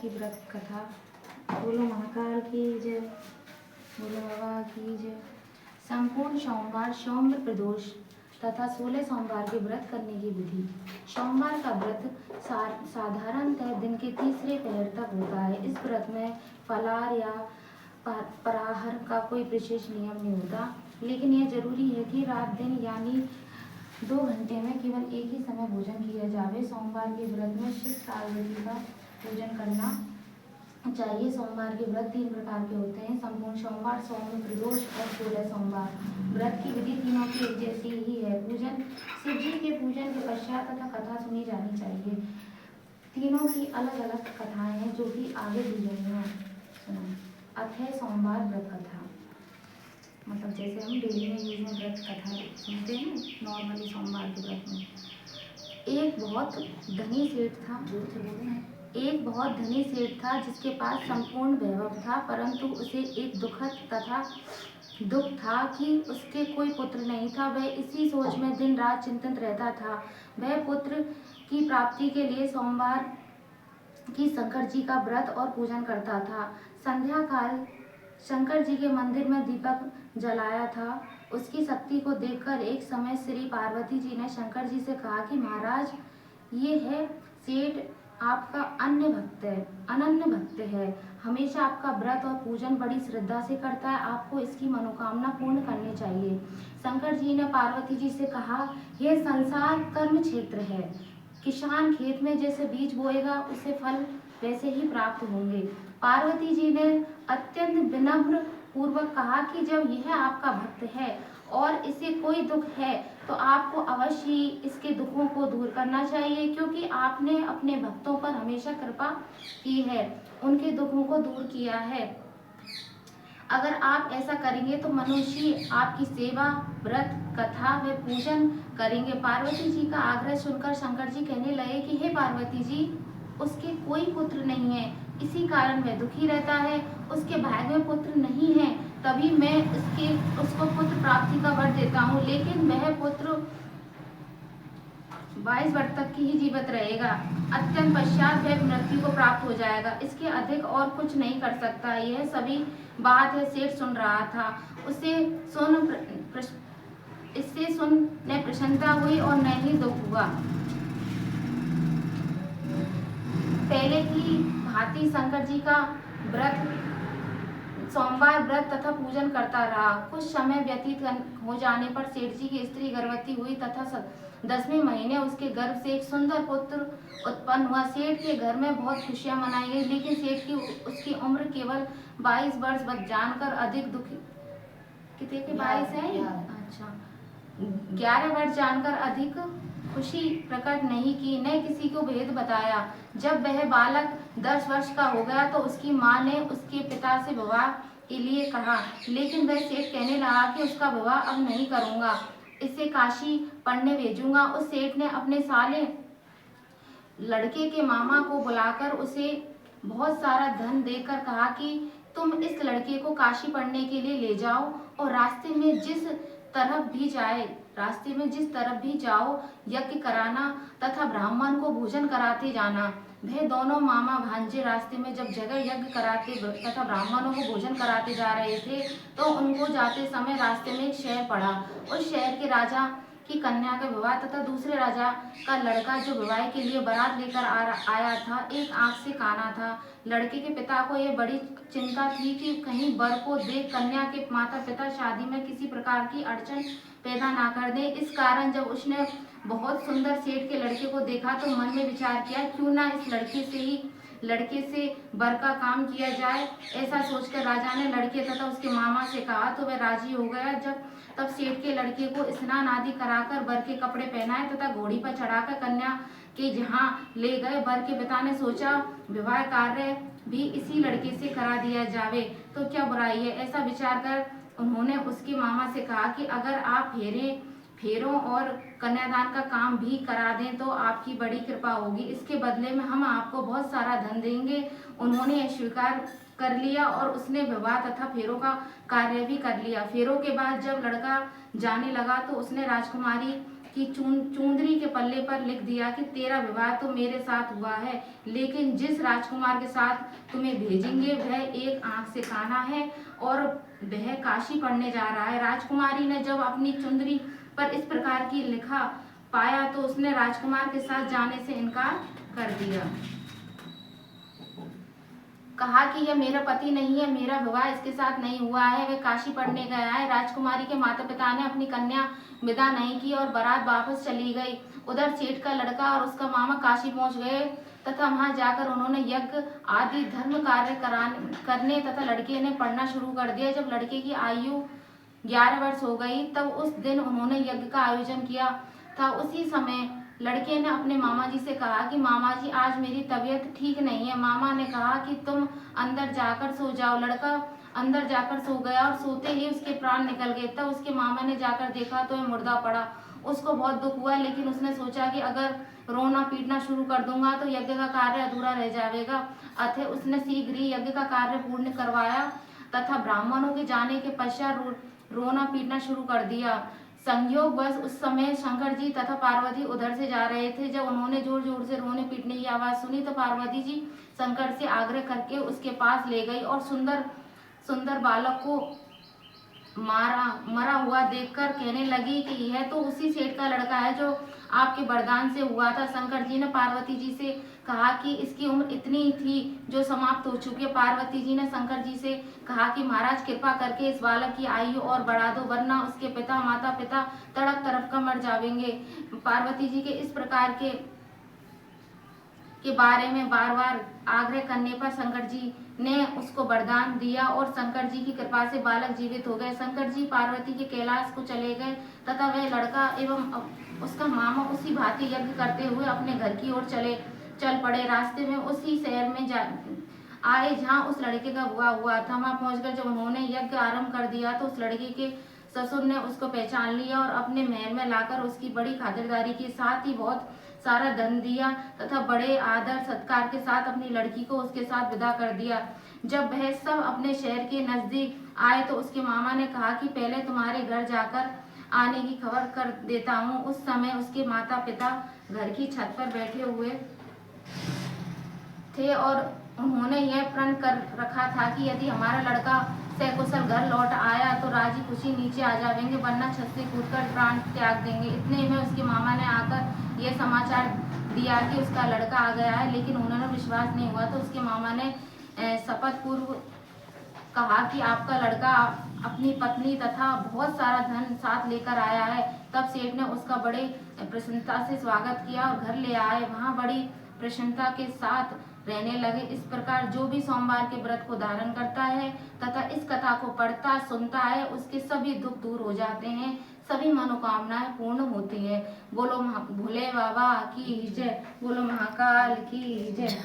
की व्रत कथा। बोलो महाकाल की जय, बोलो बाबा की जय। संपूर्ण सोमवार सौम्य प्रदोष तथा 16 सोमवार के व्रत करने की विधि। सोमवार का व्रत साधारणतः दिन के तीसरे पहर तक होता है। इस व्रत में फलाहार या पराहार का कोई विशेष नियम नहीं होता, लेकिन यह जरूरी है कि रात दिन यानी 2 घंटे में केवल एक ही समय भोजन किया जावे। सोमवार के व्रत में शिव पार्वती का पूजन करना चाहिए। सोमवार के व्रत 3 प्रकार के होते हैं: संपूर्ण सोमवार, सौम्य प्रदोष और 16 सोमवार। व्रत की विधि तीनों की एक जैसी ही है। पूजन: शिव जी के पूजन के पश्चात तथा कथा सुनी जानी चाहिए। तीनों की अलग अलग कथाएं हैं जो कि आगे दी गई हैं। सुनो। अथय सोमवार व्रत कथा, मतलब जैसे हम डेली में यूज में व्रत कथा सुनते हैं नॉर्मली सोमवार के व्रत में। एक बहुत धनी सेठ था जिसके पास संपूर्ण वैभव था, परंतु उसे एक दुख था कि उसके कोई पुत्र नहीं था। वह इसी सोच में दिन रात चिंतित रहता था। वह पुत्र की प्राप्ति के लिए सोमवार की शंकर जी का व्रत और पूजन करता था। संध्या काल शंकर जी के मंदिर में दीपक जलाया था। उसकी शक्ति को देखकर एक समय श्री पार्वती जी ने शंकर जी से कहा कि महाराज, ये है सेठ आपका अनन्य भक्त है, हमेशा आपका व्रत और पूजन बड़ी श्रद्धा से करता है, आपको इसकी मनोकामना पूर्ण करनी चाहिए। शंकर जी ने पार्वती जी से कहा, यह संसार कर्म क्षेत्र है, किसान खेत में जैसे बीज बोएगा उसे फल वैसे ही प्राप्त होंगे। पार्वती जी ने अत्यंत विनम्र पूर्वक कहा कि जब यह आपका भक्त है और इसे कोई दुख है तो आपको अवश्य ही इसके दुखों को दूर करना चाहिए, क्योंकि आपने अपने भक्तों पर हमेशा कृपा की है, उनके दुखों को दूर किया है। अगर आप ऐसा करेंगे तो मनुष्य आपकी सेवा, व्रत, कथा व पूजन करेंगे। पार्वती जी का आग्रह सुनकर शंकर जी कहने लगे कि हे पार्वती जी, उसके कोई पुत्र नहीं है, इसी कारण वह दुखी रहता है। उसके भाग्य में पुत्र नहीं है, तभी मैं उसको पुत्र प्राप्ति का वर देता हूँ, लेकिन वह पुत्र 22 वर्ष तक की ही जीवित रहेगा। अत्यंत पश्चात वह मृत्यु को प्राप्त हो जाएगा, इसके अधिक और कुछ नहीं कर सकता। यह सभी बात है सेठ सुन रहा था। इससे सुन न प्रसन्नता हुई और न ही दुख हुआ। पहले की भांति शंकर जी का सोमवार व्रत तथा पूजन करता रहा। कुछ समय व्यतीत हो जाने पर सेठ जी की स्त्री गर्भवती हुई तथा 10वें महीने उसके गर्भ से एक सुंदर पुत्र उत्पन्न हुआ। सेठ के घर में बहुत खुशियां मनाई गई, लेकिन सेठ की उसकी उम्र केवल 22 वर्ष जानकर अधिक दुखी। कितने के 22 है? अच्छा, 11 वर्ष जानकर अधिक खुशी प्रकट नहीं की, न किसी को भेद बताया। जब वह बालक 10 वर्ष का हो गया तो उसकी माँ ने उसके पिता से विवाह के लिए कहा, लेकिन वह सेठ कहने लगा कि उसका विवाह अब नहीं करूंगा, इसे काशी पढ़ने भेजूंगा। उस सेठ ने अपने साले लड़के के मामा को बुलाकर उसे बहुत सारा धन देकर कहा कि तुम इस लड़के को काशी पढ़ने के लिए ले जाओ और रास्ते में जिस तरफ भी जाओ यज्ञ कराना तथा ब्राह्मण को भोजन कराते जाना। वह दोनों मामा भांजे रास्ते में जब जगह यज्ञ कराते तथा ब्राह्मणों को भोजन कराते जा रहे थे तो उनको जाते समय रास्ते में एक शहर पड़ा। उस शहर के राजा की कन्या का विवाह तथा दूसरे राजा का लड़का जो विवाह के लिए बारात लेकर आया था, एक आंख से काना था। लड़के के पिता को यह बड़ी चिंता थी कि कहीं वर को देख कन्या के माता पिता शादी में किसी प्रकार की अड़चन पैदा ना कर दे। इस कारण जब उसने बहुत सुंदर सेठ के लड़के को देखा तो मन में विचार किया, क्यों ना इस लड़के से वर का काम किया जाए। ऐसा सोचकर राजा ने लड़के तथा उसके मामा से कहा तो वह राजी हो गया। तब सेठ के लड़के को स्नान आदि कराकर वर के कपड़े पहनाए तथा घोड़ी पर चढ़ाकर कन्या के जहाँ ले गए। वर के पिता ने सोचा विवाह कार्य भी इसी लड़के से करा दिया जावे तो क्या बुराई है। ऐसा विचार कर उन्होंने उसके मामा से कहा कि अगर आप फेरों और कन्यादान का काम भी करा दें तो आपकी बड़ी कृपा होगी, इसके बदले में हम आपको बहुत सारा धन देंगे। उन्होंने यह स्वीकार कर लिया और उसने विवाह तथा फेरों का कार्य भी कर लिया। फेरों के बाद जब लड़का जाने लगा तो उसने राजकुमारी कि चुंदरी के पल्ले पर लिख दिया कि तेरा विवाह तो मेरे साथ हुआ है, लेकिन जिस राजकुमार के साथ तुम्हें भेजेंगे वह एक आंख से काना है और वह काशी पढ़ने जा रहा है। राजकुमारी ने जब अपनी चुंदरी पर इस प्रकार की लिखा पाया तो उसने राजकुमार के साथ जाने से इनकार कर दिया। कहा कि यह मेरा पति नहीं है, मेरा विवाह इसके साथ नहीं हुआ है, वह काशी पढ़ने गया है। राजकुमारी के माता पिता ने अपनी कन्या विदा नहीं की और बारात वापस चली गई। उधर सेठ का लड़का और उसका मामा काशी पहुंच गए तथा वहां जाकर उन्होंने यज्ञ आदि धर्म कार्य करने तथा लड़के ने पढ़ना शुरू कर दिया। जब लड़के की आयु 11 वर्ष हो गई तब उस दिन उन्होंने यज्ञ का आयोजन किया था। उसी समय लड़के ने अपने मामा जी से कहा कि मामा जी आज मेरी तबीयत ठीक नहीं है। मामा ने कहा कि तुम अंदर जाकर सो जाओ। लड़का अंदर जाकर सो गया और सोते ही उसके प्राण निकल गए। तब उसके मामा ने जाकर देखा तो वह मुर्दा पड़ा। उसको बहुत दुख हुआ, लेकिन उसने सोचा कि अगर रोना पीटना शुरू कर दूंगा तो यज्ञ का कार्य अधूरा रह जाएगा। अतः उसने शीघ्र ही यज्ञ का कार्य पूर्ण करवाया तथा ब्राह्मणों के जाने के पश्चात रोना पीटना शुरू कर दिया। संयोग बस उस समय शंकर जी तथा पार्वती उधर से जा रहे थे। जब उन्होंने जोर जोर से रोने पीटने की आवाज सुनी तो पार्वती जी शंकर से आग्रह करके उसके पास ले गई और सुंदर बालक को मरा हुआ देखकर कहने लगी कि यह तो उसी सेठ का लड़का है जो आपके वरदान से हुआ था। शंकर जी ने पार्वती जी से कहा कि इसकी उम्र इतनी थी जो समाप्त हो चुकी है। पार्वती जी ने शंकर जी से कहा कि महाराज कृपा करके इस बालक की आयु और बढ़ा दो, वरना उसके पिता माता पिता तड़प तड़प कर मर जाएंगे। पार्वती जी के इस प्रकार के बारे में बार बार आग्रह करने पर शंकर जी ने उसको वरदान दिया और शंकर जी की कृपा से बालक जीवित हो गए। शंकर जी पार्वती के कैलाश को चले गए तथा वह लड़का एवं उसका मामा उसी भांति यज्ञ करते हुए अपने घर की ओर चल पड़े। रास्ते में उसी शहर में आए जहाँ उस लड़के का विवाह हुआ था। वहां पहुंचकर जब उन्होंने यज्ञ आरंभ कर दिया तो उस लड़के के ससुर ने उसको पहचान लिया और अपने महल में लाकर उसकी बड़ी खातिरदारी के साथ ही बहुत सारा धन दिया तथा बड़े आदर सत्कार के साथ अपनी लड़की को उसके साथ विदा कर दिया। जब वह सब अपने शहर के नजदीक आए तो उसके मामा ने कहा कि पहले तुम्हारे घर जाकर आने की खबर कर देता हूँ। उस समय उसके माता पिता घर की छत पर बैठे हुए थे और उन्होंने यह प्रण कर रखा था कि यदि हमारा लड़का सकुशल घर लौट आया तो राजी खुशी नीचे आ जाएंगे, वरना छत से कूदकर प्राण त्याग देंगे। इतने में उसके मामा ने आकर यह समाचार दिया कि उसका लड़का आ गया है, लेकिन उन्होंने विश्वास नहीं हुआ। तो उसके मामा ने शपथ पूर्व कहा कि आपका लड़का अपनी पत्नी तथा बहुत सारा धन साथ लेकर आया है। तब सेठ ने उसका बड़े प्रसन्नता से स्वागत किया और घर ले आए। वहां बड़ी प्रसन्नता के साथ रहने लगे। इस प्रकार जो भी सोमवार के व्रत को धारण करता है तथा इस कथा को पढ़ता सुनता है उसके सभी दुख दूर हो जाते हैं, सभी मनोकामनाएं पूर्ण होती है। बोलो भोले बाबा की जय, बोलो महाकाल की जय।